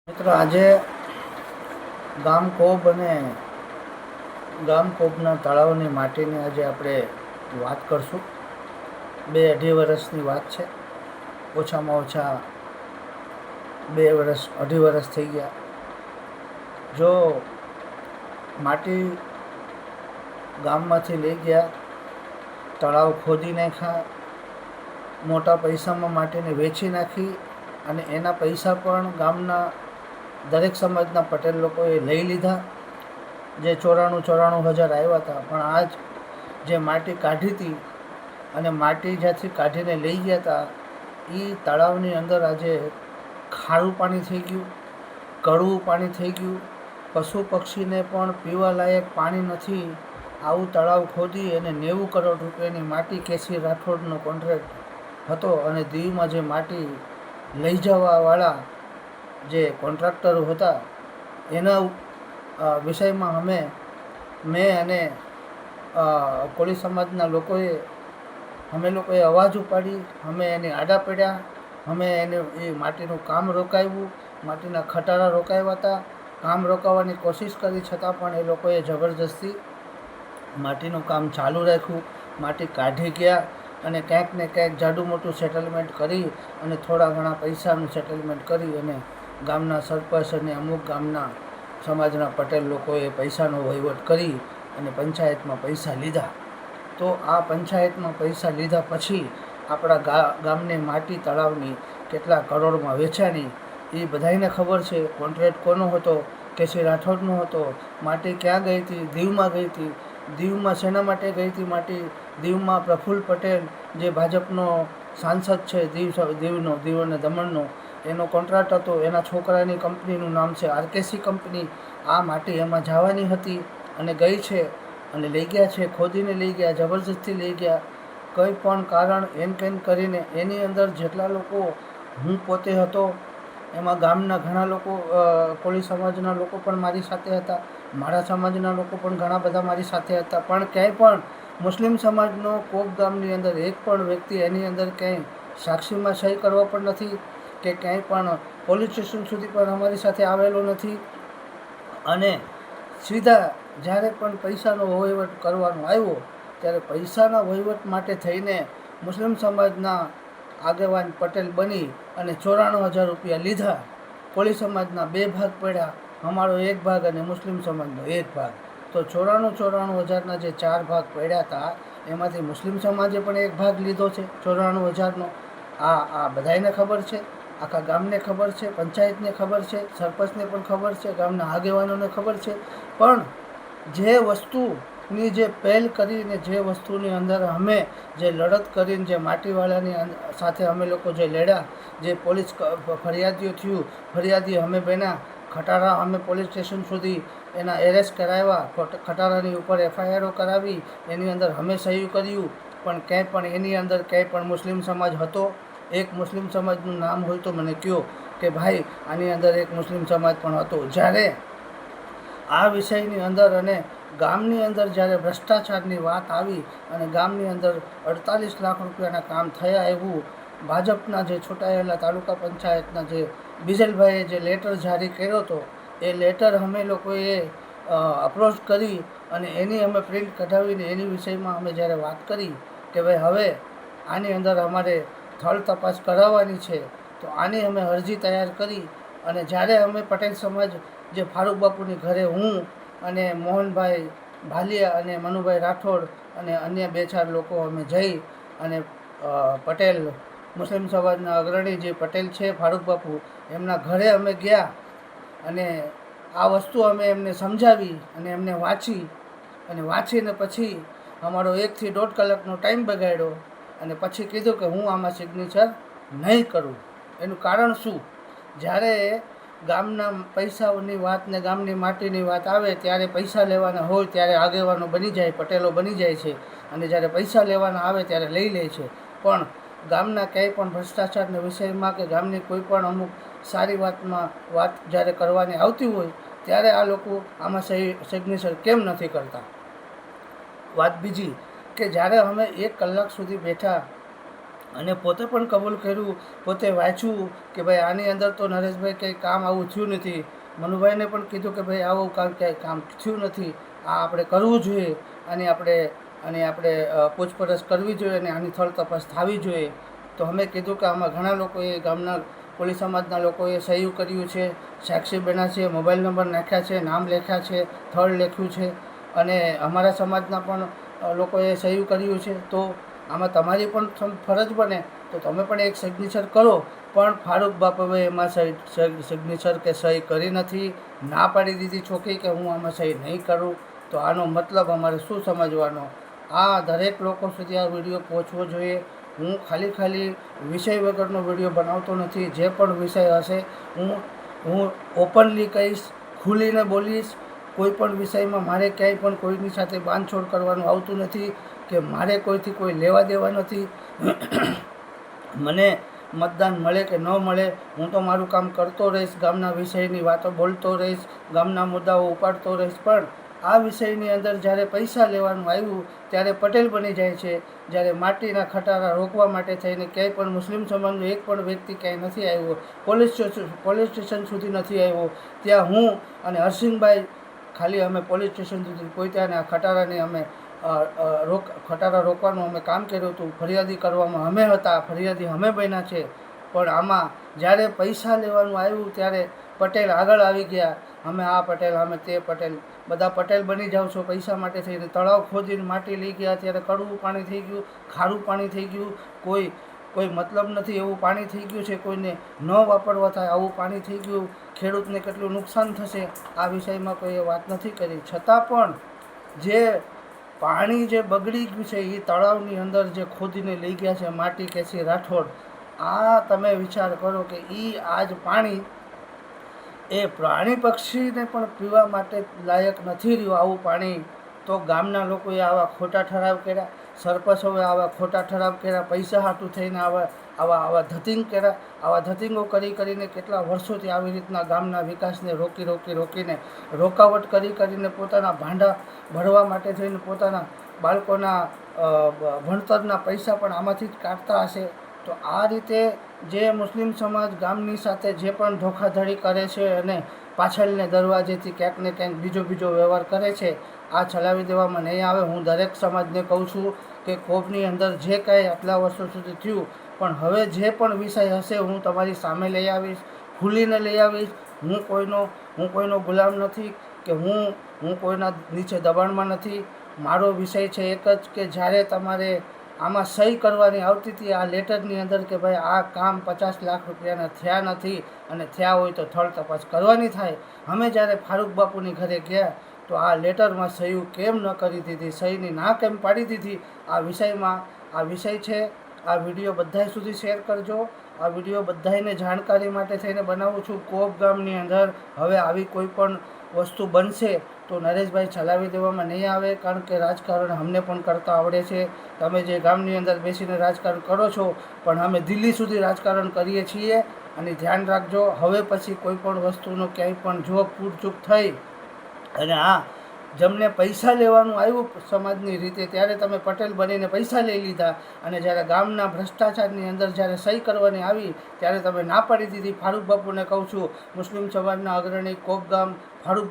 મિત્રો, આજે ગામ કોબ અને ગામ કોબના તળાવની માટીની આજે આપણે વાત કરશું. 2-2.5 વર્ષની વાત છે. ઓછામાં ઓછા 2-2.5 વર્ષ થઈ ગયા. જો માટી ગામમાંથી લઈ ગયા, તળાવ ખોદી નાખ્યા, મોટા પૈસામાં માટીને વેચી નાખી અને એના પૈસા પણ ગામના દરેક સમાજના પટેલ લોકોએ લઈ લીધા. જે 94,000 આવ્યા હતા, પણ આજ જે માટી કાઢી હતી અને માટી જ્યાંથી કાઢીને લઈ ગયા હતા એ તળાવની અંદર આજે ખારું પાણી થઈ ગયું, કડવું પાણી થઈ ગયું. પશુ પક્ષીને પણ પીવા લાયક પાણી નથી. આવું તળાવ ખોદી અને 90 કરોડ રૂપિયાની માટી કેસી રાઠોડનો કોન્ટ્રાક્ટ હતો અને દીવમાં જે માટી લઈ જવાવાળા જે કોન્ટ્રાક્ટરો હતા એના વિષયમાં મેં અને કોળી સમાજના લોકોએ અવાજ ઉપાડી. અમે એની આડા પડ્યા. અમે એ માટીનું કામ રોકાવ્યું, માટીના ખટારા રોકાવ્યા હતા. કામ રોકાવાની કોશિશ કરી, છતાં પણ એ લોકોએ જબરજસ્તી માટીનું કામ ચાલુ રાખ્યું. માટી કાઢી ગયા અને ક્યાંક ને ક્યાંક જાડું મોટું સેટલમેન્ટ કરી અને થોડા ઘણા પૈસાનું સેટલમેન્ટ કરી અને ગામના સરપંચ અને અમુક ગામના સમાજના પટેલ લોકોએ પૈસાનો વહીવટ કરી અને પંચાયતમાં પૈસા લીધા. તો આ પંચાયતમાં પૈસા લીધા પછી આપણા ગામની માટી તળાવની કેટલા કરોડમાં વેચાણી એ બધાને ખબર છે. કોન્ટ્રાક્ટ કોનો હતો? કેસી રાઠોડનો હતો. માટી ક્યાં ગઈ હતી? દીવમાં ગઈ હતી. દીવમાં શેના માટે ગઈ હતી માટી? દીવમાં પ્રફુલ્લ પટેલ, જે ભાજપનો સાંસદ છે દીવ અને દમણનો, એનો કોન્ટ્રાક્ટ હતો. એના છોકરાની કંપનીનું નામ છે RKC કંપની. આ માટી એમાં જવાની હતી અને ગઈ છે અને લઈ ગયા છે. ખોદીને લઈ ગયા, જબરજસ્તી લઈ ગયા. કંઈ પણ કારણ એન કરીને એની અંદર જેટલા લોકો, હું પોતે હતો, એમાં ગામના ઘણા લોકો, કોળી સમાજના લોકો પણ મારી સાથે હતા, મારા સમાજના લોકો પણ ઘણા બધા મારી સાથે હતા. પણ ક્યાંય પણ મુસ્લિમ સમાજનો કોબ ગામની અંદર એક પણ વ્યક્તિ એની અંદર ક્યાંય સાક્ષીમાં સહી કરવા પણ નથી કે ક્યાંય પણ પોલીસ સ્ટેશન સુધી પણ અમારી સાથે આવેલો નથી. અને સીધા જ્યારે પણ પૈસાનો વહીવટ કરવાનો આવ્યો ત્યારે પૈસાના વહીવટ માટે થઈને મુસ્લિમ સમાજના આગેવાન પટેલ બની અને 94,000 રૂપિયા લીધા. કોળી સમાજના 2 ભાગ પડ્યા, અમારો 1 ભાગ અને મુસ્લિમ સમાજનો 1 ભાગ. તો 94,000ના જે 4 ભાગ પડ્યા હતા એમાંથી મુસ્લિમ સમાજે પણ 1 ભાગ લીધો છે 94,000નો. આ બધાને ખબર છે, આખા ગામને ખબર છે, પંચાયતને ખબર છે, સરપંચને પણ ખબર છે, ગામના આગેવાનોને ખબર છે. પણ જે વસ્તુની જે પહેલ કરીને, જે વસ્તુની અંદર અમે જે લડત કરીને, જે માટીવાળાની સાથે અમે લોકો જે લડ્યા, જે પોલીસ ફરિયાદી અમે બન્યા, ખટારા અમે પોલીસ સ્ટેશન સુધી એના એરેસ્ટ કરાવ્યા, ખટારાની ઉપર FIRઓ કરાવી, એની અંદર અમે સહી કર્યું. પણ ક્યાંય પણ એની અંદર ક્યાંય પણ મુસ્લિમ સમાજ હતો? એક મુસ્લિમ સમાજનું નામ હોય તો મને કહો કે ભાઈ આની અંદર એક મુસ્લિમ સમાજ પણ હતો. જ્યારે આ વિષયની અંદર અને ગામની અંદર જ્યારે ભ્રષ્ટાચારની વાત આવી અને ગામની અંદર 48 લાખ રૂપિયાના કામ થયા એવું ભાજપના જે ચૂંટાયેલા તાલુકા પંચાયતના જે બીજલભાઈએ જે લેટર જારી કર્યો હતો, એ લેટર અમે લોકોએ અપ્રોચ કરી અને એની અમે પ્રિન્ટ કઢાવીને એની વિષયમાં અમે જ્યારે વાત કરી કે ભાઈ હવે આની અંદર અમારે સ્થળ તપાસ કરાવવાની છે, તો આની અમે અરજી તૈયાર કરી. અને જ્યારે અમે પટેલ સમાજ જે ફારૂક બાપુની ઘરે હું અને મોહનભાઈ ભાલિયા અને મનુભાઈ રાઠોડ અને અન્ય 2-4 લોકો અમે જઈ અને પટેલ મુસ્લિમ સમાજના અગ્રણી જે પટેલ છે ફારૂક બાપુ, એમના ઘરે અમે ગયા અને આ વસ્તુ અમે એમને સમજાવી અને એમને વાંચીને પછી અમારો 1 થી 1.5 કલાકનો ટાઈમ બગાડ્યો અને પછી કીધું કે હું આમાં સિગ્નેચર નહીં કરું. એનું કારણ શું? જ્યારે ગામના પૈસાઓની વાત ને ગામની માટીની વાત આવે ત્યારે પૈસા લેવાના હોય ત્યારે આગેવાનો બની જાય, પટેલો બની જાય છે, અને જ્યારે પૈસા લેવાના આવે ત્યારે લઈ લે છે. પણ ગામના ક્યાંય પણ ભ્રષ્ટાચારના વિષયમાં કે ગામની કોઈ પણ અમુક સારી વાત જ્યારે કરવાની આવતી હોય ત્યારે આ લોકો આમાં સિગ્નેચર કેમ નથી કરતા? વાત બીજી કે જ્યારે અમે 1 કલાક સુધી બેઠા અને પોતે પણ કબૂલ કર્યું, પોતે વાંચ્યું કે ભાઈ આની અંદર તો નરેશભાઈ કંઈ કામ આવું થયું નથી. મનુભાઈને પણ કીધું કે ભાઈ આવું ક્યાંય કામ થયું નથી, આ આપણે કરવું જોઈએ, આપણે પૂછપરછ કરવી જોઈએ અને આની થળ તપાસ થવી જોઈએ. તો અમે કીધું કે આમાં ઘણા લોકોએ, ગામના કોળી સમાજના લોકોએ સહયું કર્યું છે, સાક્ષી બન્યા છે, મોબાઈલ નંબર નાખ્યા છે, નામ લખ્યા છે, થળ લખ્યું છે, અને અમારા સમાજના પણ લોકોએ સહયું કર્યું છે. તો આમાં તમારી પણ ફરજ બને તો તમે પણ એક સિગ્નેચર કરો. પણ ફારૂક બાપુએ એમાં સિગ્નેચર કે સહી કરી નથી, ના પાડી દીધી છોકરી કે હું આમાં સહી નહીં કરું. તો આનો મતલબ અમારે શું સમજવાનો? આ દરેક લોકો સુધી આ વિડીયો પહોંચવો જોઈએ. હું ખાલી વિષય વગરનો વિડીયો બનાવતો નથી. જે પણ વિષય હશે હું ઓપનલી કહીશ, ખુલીને બોલીશ. કોઈ પણ વિષયમાં મારે ક્યાંય પણ કોઈની સાથે બાંધછોડ કરવાનું આવતું નથી કે મારે કોઈથી કોઈ લેવા દેવા નથી. મને મતદાન મળે કે ન મળે, હું તો મારું કામ કરતો રહીશ, ગામના વિષયની વાતો બોલતો રહીશ, ગામના મુદ્દાઓ ઉપાડતો રહીશ. પણ આ વિષયની અંદર જ્યારે પૈસા લેવાનું આવ્યું ત્યારે પટેલ બની જાય છે. જ્યારે માટીના ખટારા રોકવા માટે થઈને ક્યાંય પણ મુસ્લિમ સમાજનો એક પણ વ્યક્તિ ક્યાંય નથી આવ્યો, પોલીસ સ્ટેશન સુધી નથી આવ્યો, ત્યાં હું અને હરસિંહભાઈ ખાલી અમે પોલીસ સ્ટેશન સુધી પહોંચ્યા અને આ ખટારાની અમે ખટારા રોકવાનું અમે કામ કર્યું હતું. ફરિયાદી કરવામાં અમે હતા, ફરિયાદી અમે બન્યા છે. પણ આમાં જ્યારે પૈસા લેવાનું આવ્યું ત્યારે પટેલ આગળ આવી ગયા. અમે આ પટેલ, અમે તે પટેલ, બધા પટેલ બની જાઓ છો પૈસા માટે થઈને. તળાવ ખોદીને માટી લઈ ગયા ત્યારે કડવું પાણી થઈ ગયું, ખારું પાણી થઈ ગયું, કોઈ મતલબ નથી એવું પાણી થઈ ગયું છે, કોઈને ન વાપરવા થાય આવું પાણી થઈ ગયું. ખેડૂતને કેટલું નુકસાન થશે આ વિષયમાં કોઈએ વાત નથી કરી. છતાં પણ જે પાણી જે બગડી ગયું છે એ તળાવની અંદર જે ખોદીને લઈ ગયા છે માટી કેસી રાઠોડ, આ તમે વિચાર કરો કે આજ પાણી એ પ્રાણી પક્ષીને પણ પીવા માટે લાયક નથી રહ્યું આવું પાણી. તો ગામના લોકોએ આવા ખોટા ઠરાવ કર્યા, સરપંચોએ આવા ખોટા ઠરાવ કર્યા, પૈસા હાટું થઈને આવા ધતિંગ કર્યા. આવા ધતિંગો કરીને કેટલા વર્ષોથી આવી રીતના ગામના વિકાસને રોકીને રોકાવટ કરીને પોતાના ભાંડા ભરવા માટે થઈને પોતાના બાળકોના ભણતરના પૈસા પણ આમાંથી જ કાઢતા હશે. તો આ રીતે જે મુસ્લિમ સમાજ ગામની સાથે જે પણ ધોખાધડી કરે છે અને પાછળને દરવાજેથી ક્યાંક ને ક્યાંક બીજો વ્યવહાર કરે છે, આ ચલાવી દેવામાં નહીં આવે. હું દરેક સમાજને કહું છું કે કોપની અંદર જે કાંઈ આટલા વર્ષો સુધી થયું, પણ હવે જે પણ વિષય હશે હું તમારી સામે લઈ આવીશ, ખુલીને લઈ આવીશ. હું કોઈનો ગુલામ નથી કે હું કોઈના નીચે દબાણમાં નથી. મારો વિષય છે એક જ કે જ્યારે તમારે આમાં સહી કરવાની આવતી હતી આ લેટરની અંદર કે ભાઈ આ કામ 50 લાખ રૂપિયાના થયા નથી અને થયા હોય તો થળ તપાસ કરવાની થાય. અમે જ્યારે ફારૂક બાપુની ઘરે ગયા તો આ લેટરમાં સહી કેમ ન કરી દીધી, સહીની ના કેમ પાડી દીધી? આ વિષય છે. આ વિડીયો બધા સુધી શેર કરજો. આ વિડીયો બધાને જાણકારી માટે થઈને બનાવું છું. કોપ ગામની અંદર હવે આવી કોઈ પણ વસ્તુ બનશે તો નરેશભાઈ ચલાવી દેવામાં નહીં આવે, કારણ કે રાજકારણ અમને પણ કરતા આવડે છે. તમે જે ગામની અંદર બેસીને રાજકારણ કરો છો, પણ અમે દિલ્હી સુધી રાજકારણ કરીએ છીએ. અને ધ્યાન રાખજો, હવે પછી કોઈ પણ વસ્તુનો ક્યાંય પણ જો પૂરચૂક થઈ અને જેમને પૈસા લેવાનું આવ્યું સમાજની રીતે ત્યારે તમે પટેલ બનીને પૈસા લઈ લીધા, અને જ્યારે ગામના ભ્રષ્ટાચારની અંદર જ્યારે સહી કરવાની આવી ત્યારે તમે ના પાડી દીધી. ફારૂક બાપુને કહું છું, મુસ્લિમ સમાજના અગ્રણી કોપ ગામ ફારૂક